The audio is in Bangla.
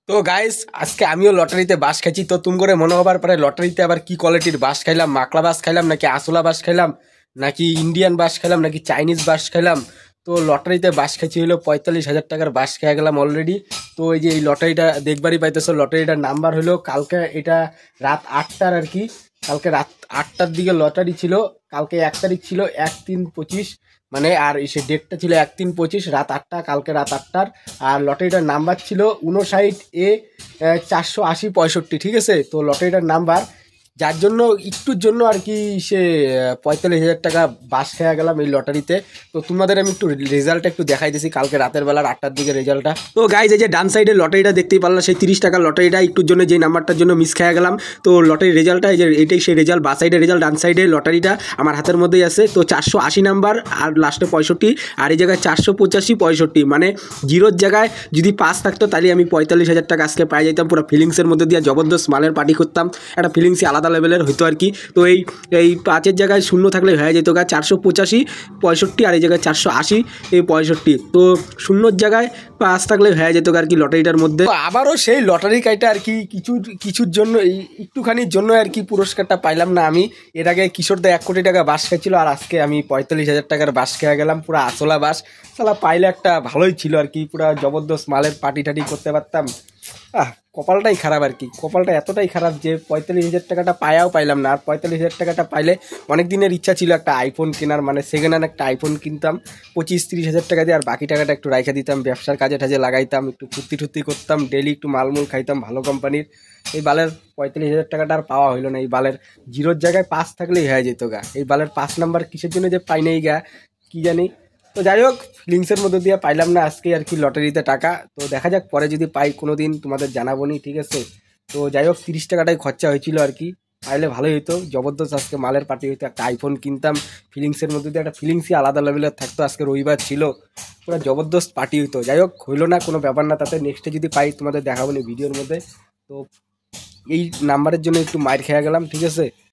তো গাইস আজকে আমিও লটারিতে বাস খাইছি। তো তুমি করে মনে হবার পারে লটারিতে আবার কি কোয়ালিটির বাস খাইলাম, মাকলা বাস খাইলাম নাকি আসলা বাস খাইলাম নাকি ইন্ডিয়ান বাস খাইলাম নাকি চাইনিজ বাস খাইলাম। তো লটারিতে বাস খাইছি হলো 45,000 টাকার বাস খেয়ে গেলাম অলরেডি। তো এই যে এই লটারিটা দেখবারই পাইতেছো, লটারিটার নাম্বার হলো কালকে এটা রাত 8টার আর কি, কালকে রাত 8টার দিকে লটারি ছিল। কালকে 1 তারিখ ছিল 1/3/25, মানে আর সে ডেটটা ছিল 1/3/25 রাত 8টা, কালকে রাত 8টার। আর লটারিটার নাম্বার ছিল 59A 480 65, ঠিক আছে। তো লটারিটার নাম্বার যার জন্য একটুর জন্য আর কি সে 45,000 টাকা বাস খেয়ে গেলাম এই লটারিতে। তো তোমাদের আমি একটু রেজাল্টটা একটু দেখাইতেছি কালকে রাতের বেলার 8টার দিকে রেজাল্টটা। তো গাইজ এই যে ডান সাইডে লটারিটা দেখতেই পারলাম, সেই 30 টাকার লটারিটা একটুর জন্য যে নাম্বারটার জন্য মিস খেয়ে গেলাম। তো লটারির রেজাল্টটা এই যে এটাই সেই রেজাল্ট, বা সাইডের রেজাল্ট, ডান সাইডে লটারিটা আমার হাতের মধ্যেই আছে। তো 480 নাম্বার আর লাস্টে 65, আর এই জায়গায় 485 65, মানে জিরোর জায়গায় যদি 5 থাকতো তাহলে আমি 45,000 টাকা আজকে পাই যেতাম। পুরো ফিলিংসের মধ্যে দিয়ে জবরদস্ত মালের পার্টি করতাম, একটা ফিলিংসই আলাদা লেভেলের হইতো আর কি। তো এই 5-এর জায়গায় 0 থাকলে হয়ে যেত গা 485 65, আর এই জায়গায় 480 65। তো 0-র জায়গায় 5 থাকলে হয়ে যেত আর কি লটারিটার মধ্যে। আবারও সেই লটারি কাইটা আর কি কিছুর জন্য একটুখানির জন্য আর কি পুরস্কারটা পাইলাম না আমি। এর আগে কিশোরদা 1 কোটি টাকা বাস খেয়েছিল, আর আজকে আমি 45,000 টাকার বাস খেয়ে গেলাম, পুরো আসলা বাস। সালা পাইলে একটা ভালোই ছিল আর কি, পুরো জবরদস্ত মালের পার্টি টাটি করতে পারতাম। কপালটাই খারাপ আর কি, কপালটা এতটাই খারাপ যে 45,000 টাকাটা পাইলাম না। আর 45,000 টাকাটা পাইলে অনেক দিনের ইচ্ছা ছিল একটা আইফোন কেনার, মানে সেকেন্ড হ্যান্ড একটা আইফোন কিনতাম 25-30 হাজার টাকা দিয়ে, আর বাকি টাকাটা একটু রাইখা দিতাম, ব্যবসার কাজে টাজে লাগাইতাম, একটু ফুর্তি টুর্তি করতাম, ডেলি একটু মালমূল খাইতাম ভালো কোম্পানির। এই বালের 45,000 টাকাটা আর পাওয়া হইলো না। এই বালের জিরোর জায়গায় 5 থাকলেই হয়ে যেত গা। এই বালের 5 নাম্বার কিসের জন্য যে পাই নাই গা কি জানি। তো যাই হোক, ফিলিংসের মধ্যে দিয়ে পাইলাম না আজকে আর কি লটারিতে টাকা। তো দেখা যাক পরে যদি পাই কোনো দিন তোমাদের জানাবো নি, ঠিক আছে। তো যাই হোক 30 টাকাটাই খরচা হয়েছিল আর কি, পাইলে ভালোই হতো, জবরদস্ত আজকে মালের পার্টি হইতো, একটা আইফোন কিনতাম, ফিলিংসের মধ্যে দিয়ে একটা ফিলিংসই আলাদা লেভেলের থাকতো। আজকে রবিবার ছিল, পুরো জবরদস্ত পার্টি হইতো। যাই হোক হইলো না, কোনো ব্যাপার না, তাতে নেক্সটে যদি পাই তোমাদের দেখাবো নি ভিডিওর মধ্যে। তো এই নাম্বারের জন্য একটু মার খেয়ে গেলাম, ঠিক আছে।